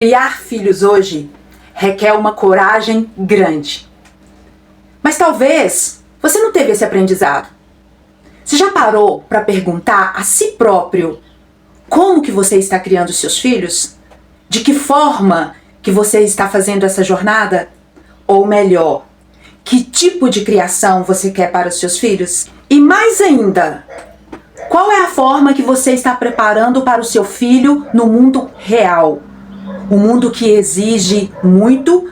Criar filhos hoje requer uma coragem grande. Mas talvez você não teve esse aprendizado. Você já parou para perguntar a si próprio como que você está criando seus filhos? De que forma que você está fazendo essa jornada? Ou melhor, que tipo de criação você quer para os seus filhos? E mais ainda, qual é a forma que você está preparando para o seu filho no mundo real? Um mundo que exige muito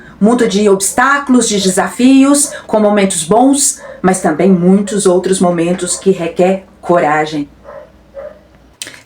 de obstáculos, de desafios, com momentos bons, mas também muitos outros momentos que requer coragem.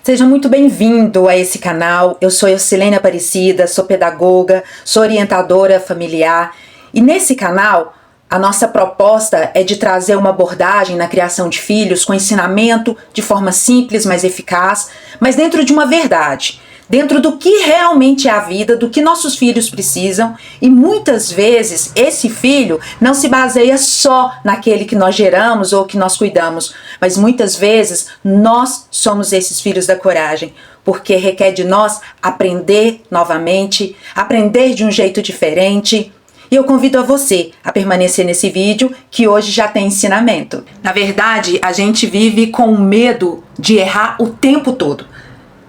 Seja muito bem-vindo a esse canal. Eu sou Eucilene Aparecida, sou pedagoga, sou orientadora familiar e nesse canal a nossa proposta é de trazer uma abordagem na criação de filhos com ensinamento de forma simples, mas eficaz, mas dentro de uma verdade. Dentro do que realmente é a vida, do que nossos filhos precisam, e muitas vezes esse filho não se baseia só naquele que nós geramos ou que nós cuidamos, mas muitas vezes nós somos esses filhos da coragem, porque requer de nós aprender novamente, aprender de um jeito diferente. E eu convido a você a permanecer nesse vídeo que hoje já tem ensinamento. Na verdade, a gente vive com medo de errar o tempo todo.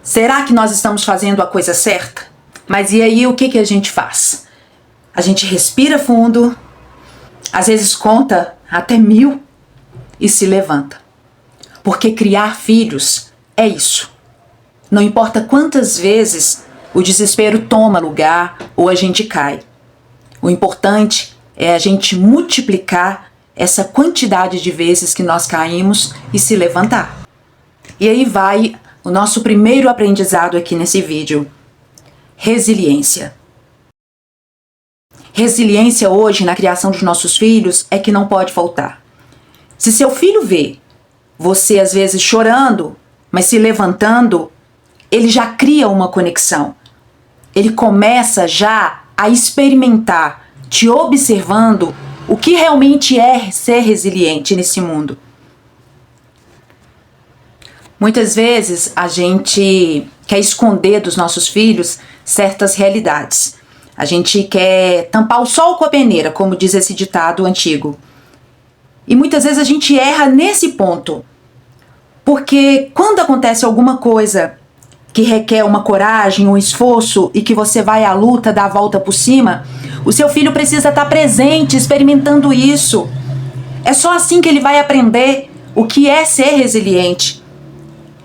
Será que nós estamos fazendo a coisa certa? Mas e aí o que a gente faz? A gente respira fundo, às vezes conta até 1000 e se levanta. Porque criar filhos é isso. Não importa quantas vezes o desespero toma lugar ou a gente cai. O importante é a gente multiplicar essa quantidade de vezes que nós caímos e se levantar. E aí vai o nosso primeiro aprendizado aqui nesse vídeo: resiliência. Resiliência hoje na criação dos nossos filhos é que não pode faltar. Se seu filho vê você às vezes chorando, mas se levantando, ele já cria uma conexão. Ele começa já a experimentar, te observando, o que realmente é ser resiliente nesse mundo. Muitas vezes a gente quer esconder dos nossos filhos certas realidades. A gente quer tampar o sol com a peneira, como diz esse ditado antigo. E muitas vezes a gente erra nesse ponto. Porque quando acontece alguma coisa que requer uma coragem, um esforço e que você vai à luta, dá a volta por cima, o seu filho precisa estar presente, experimentando isso. É só assim que ele vai aprender o que é ser resiliente.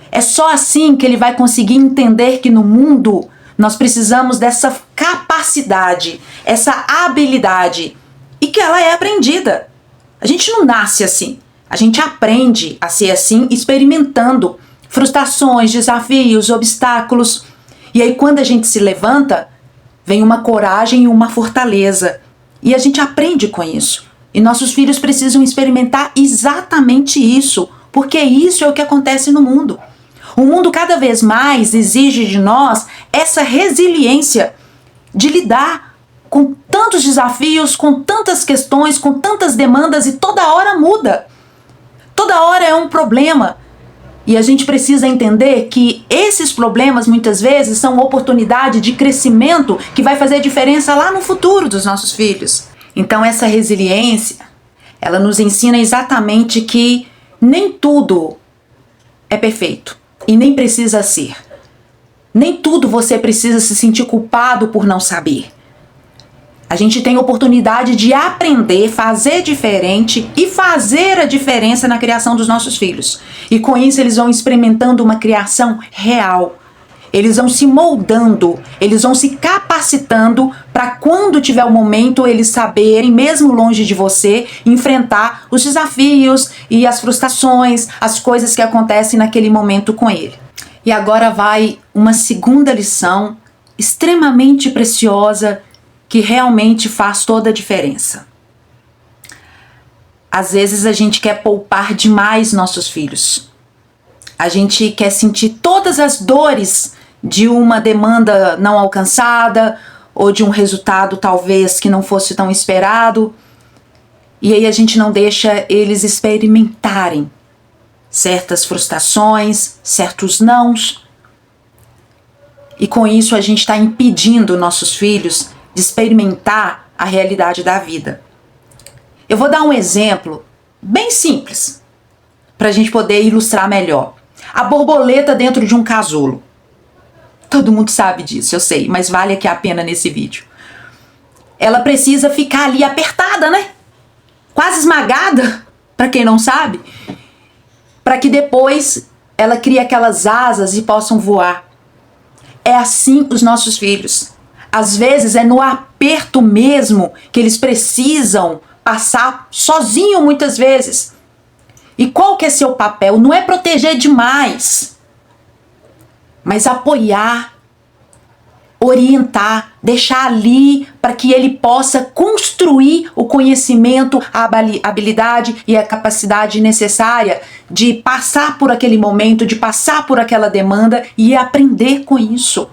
É só assim que ele vai conseguir entender que no mundo nós precisamos dessa capacidade, essa habilidade, e que ela é aprendida. A gente não nasce assim, a gente aprende a ser assim experimentando frustrações, desafios, obstáculos. E aí quando a gente se levanta, vem uma coragem e uma fortaleza. E a gente aprende com isso. E nossos filhos precisam experimentar exatamente isso, porque isso é o que acontece no mundo. O mundo cada vez mais exige de nós essa resiliência de lidar com tantos desafios, com tantas questões, com tantas demandas, e toda hora muda. Toda hora é um problema. E a gente precisa entender que esses problemas muitas vezes são oportunidade de crescimento que vai fazer diferença lá no futuro dos nossos filhos. Então essa resiliência, ela nos ensina exatamente que nem tudo é perfeito. E nem precisa ser. Nem tudo você precisa se sentir culpado por não saber. A gente tem oportunidade de aprender, fazer diferente e fazer a diferença na criação dos nossos filhos. E com isso eles vão experimentando uma criação real. Eles vão se moldando, eles vão se capacitando para quando tiver o momento eles saberem, mesmo longe de você, enfrentar os desafios e as frustrações, as coisas que acontecem naquele momento com ele. E agora vai uma segunda lição extremamente preciosa que realmente faz toda a diferença. Às vezes a gente quer poupar demais nossos filhos. A gente quer sentir todas as dores de uma demanda não alcançada ou de um resultado talvez que não fosse tão esperado. E aí a gente não deixa eles experimentarem certas frustrações, certos nãos. E com isso a gente está impedindo nossos filhos de experimentar a realidade da vida. Eu vou dar um exemplo bem simples para a gente poder ilustrar melhor. A borboleta dentro de um casulo. Todo mundo sabe disso, eu sei, mas vale aqui a pena nesse vídeo. Ela precisa ficar ali apertada, né? Quase esmagada, para quem não sabe, para que depois ela crie aquelas asas e possam voar. É assim os nossos filhos. Às vezes é no aperto mesmo que eles precisam passar sozinho muitas vezes. E qual que é seu papel? Não é proteger demais, mas apoiar, orientar, deixar ali para que ele possa construir o conhecimento, a habilidade e a capacidade necessária de passar por aquele momento, de passar por aquela demanda e aprender com isso.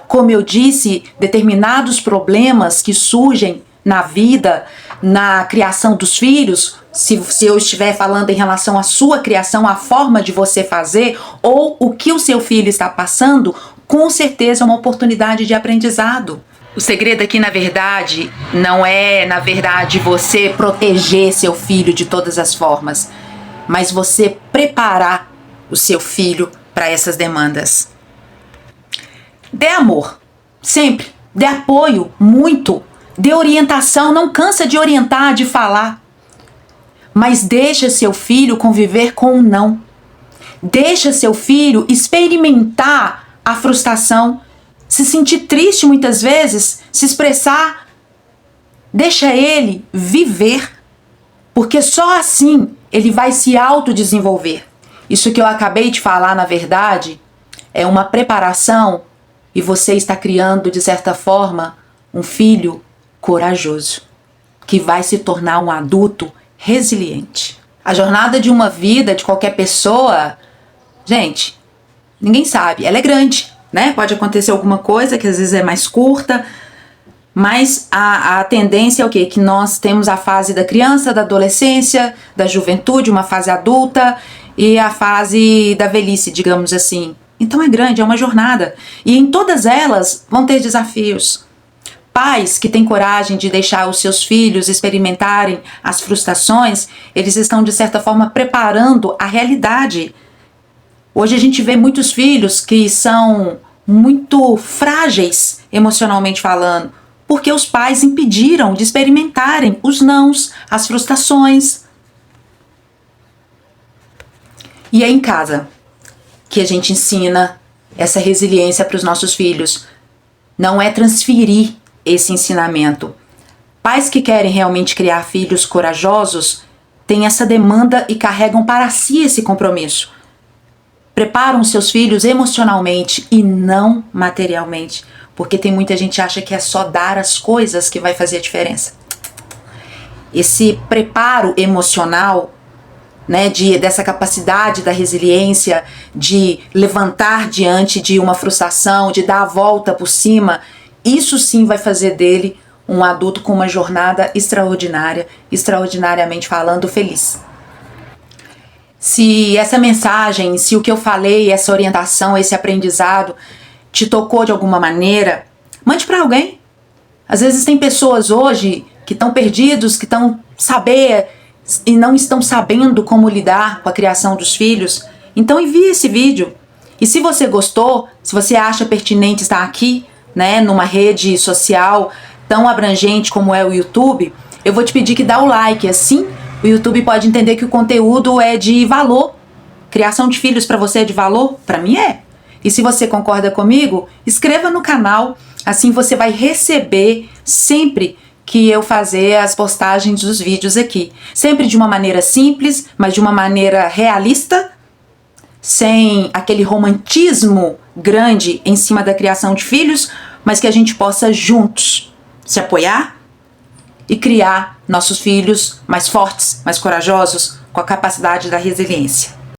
Como eu disse, determinados problemas que surgem na vida, na criação dos filhos, se eu estiver falando em relação à sua criação, a forma de você fazer ou o que o seu filho está passando, com certeza é uma oportunidade de aprendizado. O segredo aqui, na verdade, não é, você proteger seu filho de todas as formas, mas você preparar o seu filho para essas demandas. Dê amor, sempre. Dê apoio, muito. Dê orientação, não cansa de orientar, de falar. Mas deixa seu filho conviver com o não. Deixa seu filho experimentar a frustração, se sentir triste muitas vezes, se expressar. Deixa ele viver, porque só assim ele vai se autodesenvolver. Isso que eu acabei de falar, na verdade, é uma preparação e você está criando, de certa forma, um filho corajoso, que vai se tornar um adulto resiliente. A jornada de uma vida de qualquer pessoa, gente, ninguém sabe, ela é grande, né? Pode acontecer alguma coisa que às vezes é mais curta, mas a tendência é o quê? Que nós temos a fase da criança, da adolescência, da juventude, uma fase adulta e a fase da velhice, digamos assim. Então é grande, é uma jornada. E em todas elas vão ter desafios. Pais que têm coragem de deixar os seus filhos experimentarem as frustrações, eles estão, de certa forma, preparando a realidade. Hoje a gente vê muitos filhos que são muito frágeis, emocionalmente falando, porque os pais impediram de experimentarem os nãos, as frustrações. E é em casa que a gente ensina essa resiliência para os nossos filhos. Não é transferir esse ensinamento. Pais que querem realmente criar filhos corajosos têm essa demanda e carregam para si esse compromisso. Preparam seus filhos emocionalmente e não materialmente, porque tem muita gente que acha que é só dar as coisas que vai fazer a diferença. Esse preparo emocional, né, dessa capacidade da resiliência, de levantar diante de uma frustração, de dar a volta por cima, isso sim vai fazer dele um adulto com uma jornada extraordinária, extraordinariamente falando, feliz. Se essa mensagem, se o que eu falei, essa orientação, esse aprendizado te tocou de alguma maneira, mande para alguém. Às vezes tem pessoas hoje que estão perdidos, que estão e não estão sabendo como lidar com a criação dos filhos. Então envie esse vídeo. E se você gostou, se você acha pertinente estar aqui, né, numa rede social tão abrangente como é o YouTube, eu vou te pedir que dá o like, assim o YouTube pode entender que o conteúdo é de valor. Criação de filhos para você é de valor? Para mim é. E se você concorda comigo, inscreva no canal, assim você vai receber sempre que eu fazer as postagens dos vídeos aqui. Sempre de uma maneira simples, mas de uma maneira realista, sem aquele romantismo grande em cima da criação de filhos, mas que a gente possa juntos se apoiar e criar nossos filhos mais fortes, mais corajosos, com a capacidade da resiliência.